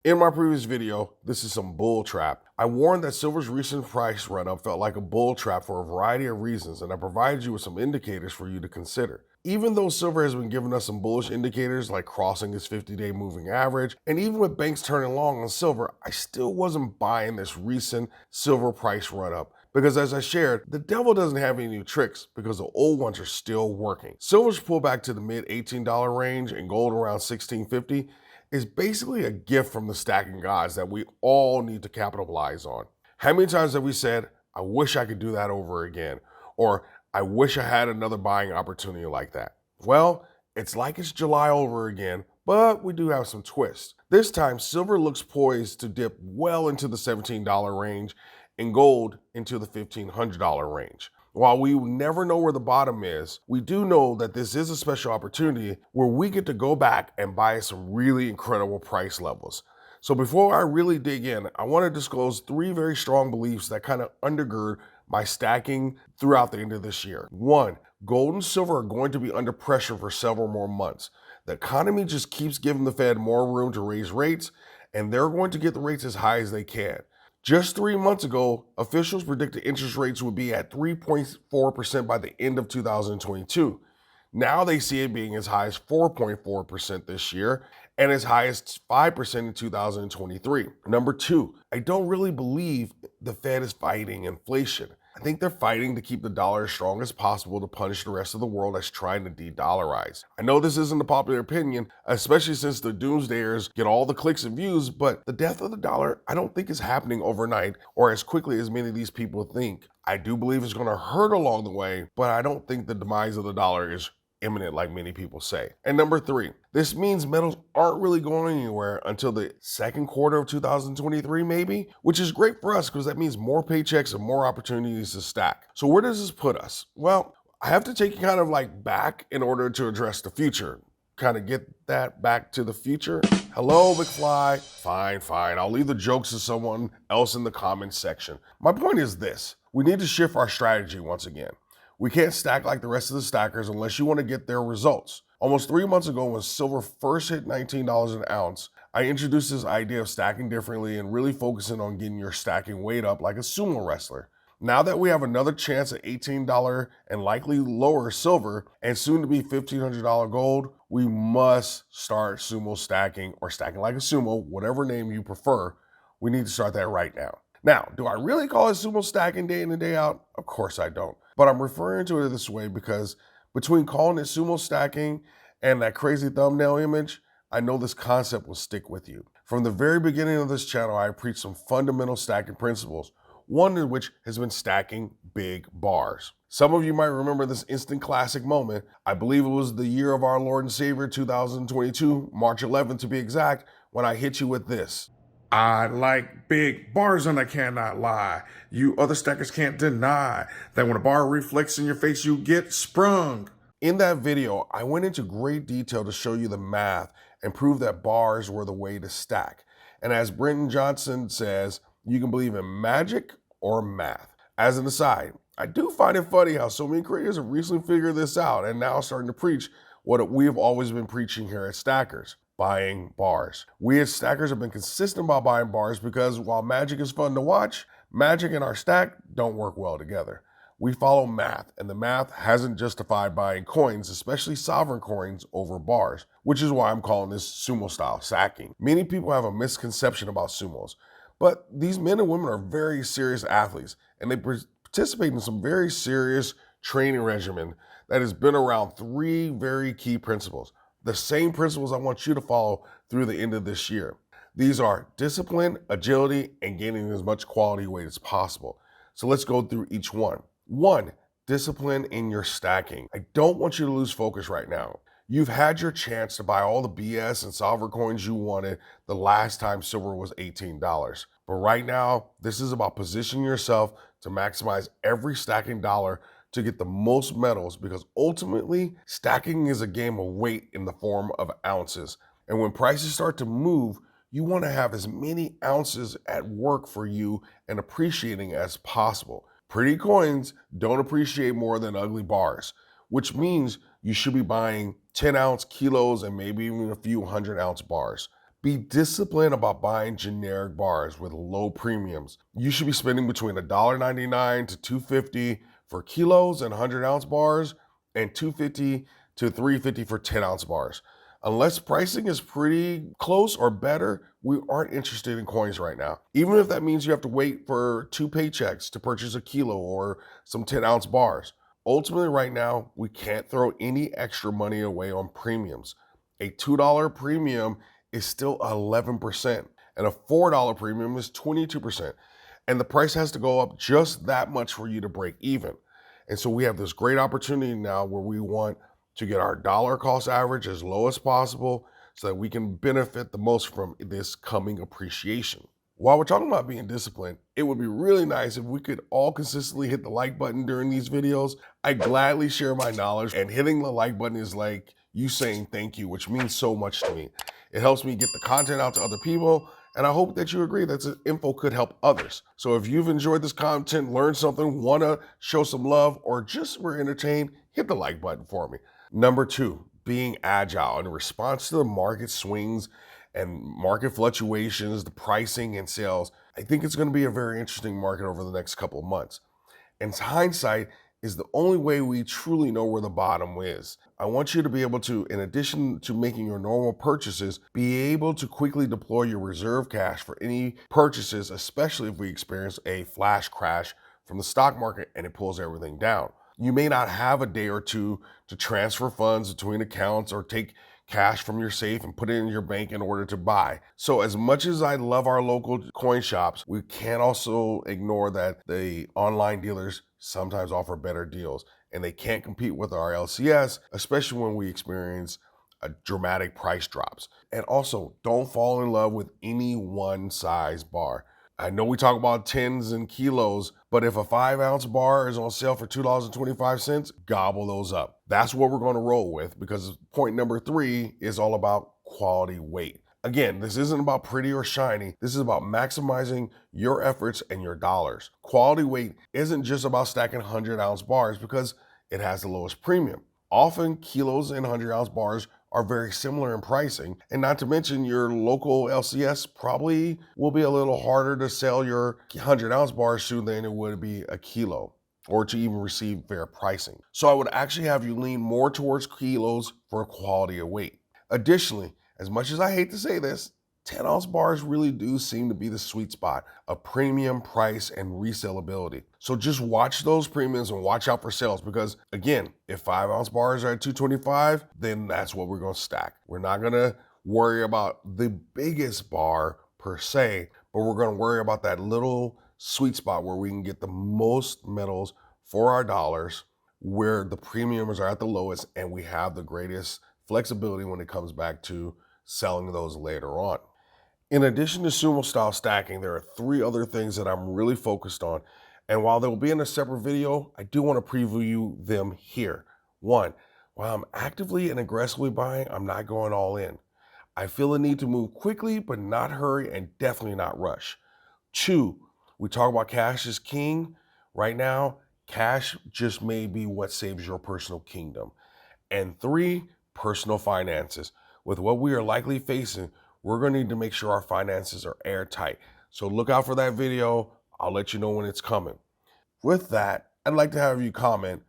In my previous video, this is some bull trap. I warned that silver's recent price run-up felt like a bull trap for a variety of reasons, and I provided you with some indicators for you to consider. Even though silver has been giving us some bullish indicators like crossing its 50-day moving average, and even with banks turning long on silver, I still wasn't buying this recent silver price run-up. Because as I shared, the devil doesn't have any new tricks because the old ones are still working. Silver's pullback to the mid $18 range and gold around $16.50 is basically a gift from the stacking gods that we all need to capitalize on. How many times have we said, I wish I could do that over again, or I wish I had another buying opportunity like that? Well, it's like it's July over again, but we do have some twists. This time, silver looks poised to dip well into the $17 range and gold into the $1,500 range. While we never know where the bottom is, we do know that this is a special opportunity where we get to go back and buy some really incredible price levels. So before I really dig in, I want to disclose three very strong beliefs that kind of undergird my stacking throughout the end of this year. One, gold and silver are going to be under pressure for several more months. The economy just keeps giving the Fed more room to raise rates, and they're going to get the rates as high as they can. Just 3 months ago, officials predicted interest rates would be at 3.4% by the end of 2022. Now they see it being as high as 4.4% this year and as high as 5% in 2023. Number two, I don't really believe the Fed is fighting inflation. I think they're fighting to keep the dollar as strong as possible to punish the rest of the world that's trying to de-dollarize. I know this isn't a popular opinion, especially since the doomsdayers get all the clicks and views, but the death of the dollar I don't think is happening overnight or as quickly as many of these people think. I do believe it's going to hurt along the way, but I don't think the demise of the dollar is imminent like many people say. And number three, this means metals aren't really going anywhere until the second quarter of 2023 maybe, which is great for us because that means more paychecks and more opportunities to stack. So where does this put us? Well, I have to take you kind of like back in order to address the future. Kind of get that back to the future. Hello, McFly. Fine. I'll leave the jokes to someone else in the comments section. My point is this. We need to shift our strategy once again. We can't stack like the rest of the stackers unless you want to get their results. Almost 3 months ago when silver first hit $19 an ounce, I introduced this idea of stacking differently and really focusing on getting your stacking weight up like a sumo wrestler. Now that we have another chance at $18 and likely lower silver and soon to be $1,500 gold, we must start sumo stacking or stacking like a sumo, whatever name you prefer. We need to start that right now. Now, do I really call it sumo stacking day in and day out? Of course I don't. But I'm referring to it this way because between calling it sumo stacking and that crazy thumbnail image, I know this concept will stick with you. From the very beginning of this channel, I preach some fundamental stacking principles, one of which has been stacking big bars. Some of you might remember this instant classic moment. I believe it was the year of our Lord and Savior 2022, March 11th to be exact, when I hit you with this. I like big bars and I cannot lie. You other stackers can't deny that when a bar reflects in your face, you get sprung. In that video, I went into great detail to show you the math and prove that bars were the way to stack. And as Brenton Johnson says, you can believe in magic or math. As an aside, I do find it funny how so many creators have recently figured this out and now starting to preach what we've always been preaching here at Stackers. Buying bars. We as stackers have been consistent about buying bars because while magic is fun to watch, magic and our stack don't work well together. We follow math, and the math hasn't justified buying coins, especially sovereign coins, over bars, which is why I'm calling this sumo style stacking. Many people have a misconception about sumos, but these men and women are very serious athletes, and they participate in some very serious training regimen that has been around three very key principles. The same principles I want you to follow through the end of this year. These are discipline, agility, and gaining as much quality weight as possible. So let's go through each one. One, discipline in your stacking. I don't want you to lose focus right now. You've had your chance to buy all the BS and sovereign coins you wanted the last time silver was $18. But right now, this is about positioning yourself to maximize every stacking dollar to get the most metals, because ultimately stacking is a game of weight in the form of ounces. And when prices start to move, you want to have as many ounces at work for you and appreciating as possible. Pretty coins don't appreciate more than ugly bars, which means you should be buying 10-ounce kilos and maybe even a few 100-ounce bars. Be disciplined about buying generic bars with low premiums. You should be spending between $1.99 to $2.50 for kilos and 100-ounce bars and $2.50 to $3.50 for 10-ounce bars. Unless pricing is pretty close or better, we aren't interested in coins right now. Even if that means you have to wait for 2 paychecks to purchase a kilo or some 10-ounce bars. Ultimately, right now, we can't throw any extra money away on premiums. A $2 premium is still 11%, and a $4 premium is 22%. And the price has to go up just that much for you to break even. And so we have this great opportunity now where we want to get our dollar cost average as low as possible so that we can benefit the most from this coming appreciation. While we're talking about being disciplined, it would be really nice if we could all consistently hit the like button during these videos. I gladly share my knowledge, and hitting the like button is like you saying thank you, which means so much to me. It helps me get the content out to other people, and I hope that you agree that this info could help others. So if you've enjoyed this content, learned something, want to show some love, or just were entertained, hit the like button for me. Number 2, being agile in response to the market swings and market fluctuations, the pricing and sales. I think it's going to be a very interesting market over the next couple of months. And hindsight is the only way we truly know where the bottom is. I want you to be able to, in addition to making your normal purchases, be able to quickly deploy your reserve cash for any purchases, especially if we experience a flash crash from the stock market and it pulls everything down. You may not have a day or two to transfer funds between accounts or take cash from your safe and put it in your bank in order to buy. So as much as I love our local coin shops, we can't also ignore that the online dealers sometimes offer better deals and they can't compete with our LCS, especially when we experience dramatic price drops. And also, don't fall in love with any one size bar. I know we talk about tens and kilos, but if a 5-ounce bar is on sale for $2.25, gobble those up. That's what we're going to roll with, because point number 3 is all about quality weight. Again, this isn't about pretty or shiny. This is about maximizing your efforts and your dollars. Quality weight isn't just about stacking 100-ounce bars because it has the lowest premium. Often kilos and 100-ounce bars are very similar in pricing, and not to mention your local LCS probably will be a little harder to sell your 100-ounce bars to than it would be a kilo, or to even receive fair pricing. So I would actually have you lean more towards kilos for quality of weight. Additionally, as much as I hate to say this, 10-ounce bars really do seem to be the sweet spot of premium price and resellability. So just watch those premiums and watch out for sales, because again, if 5-ounce bars are at $2.25, then that's what we're going to stack. We're not going to worry about the biggest bar per se, but we're going to worry about that little sweet spot where we can get the most metals for our dollars, where the premiums are at the lowest and we have the greatest flexibility when it comes back to selling those later on. In addition to sumo style stacking, there are 3 other things that I'm really focused on. And while they'll be in a separate video, I do want to preview them here. 1, while I'm actively and aggressively buying, I'm not going all in. I feel a need to move quickly, but not hurry and definitely not rush. 2, we talk about cash is king. Right now, cash just may be what saves your personal kingdom. And 3, personal finances. With what we are likely facing, we're going to need to make sure our finances are airtight. So look out for that video. I'll let you know when it's coming. With that, I'd like to have you comment,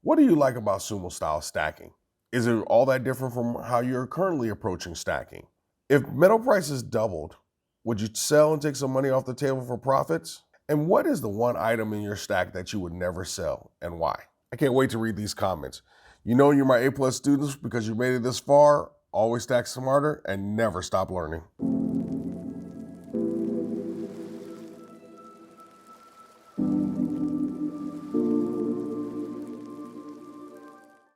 what do you like about sumo style stacking? Is it all that different from how you're currently approaching stacking? If metal prices doubled, would you sell and take some money off the table for profits? And what is the one item in your stack that you would never sell and why? I can't wait to read these comments. You know you're my A+ students because you made it this far. Always stack smarter and never stop learning.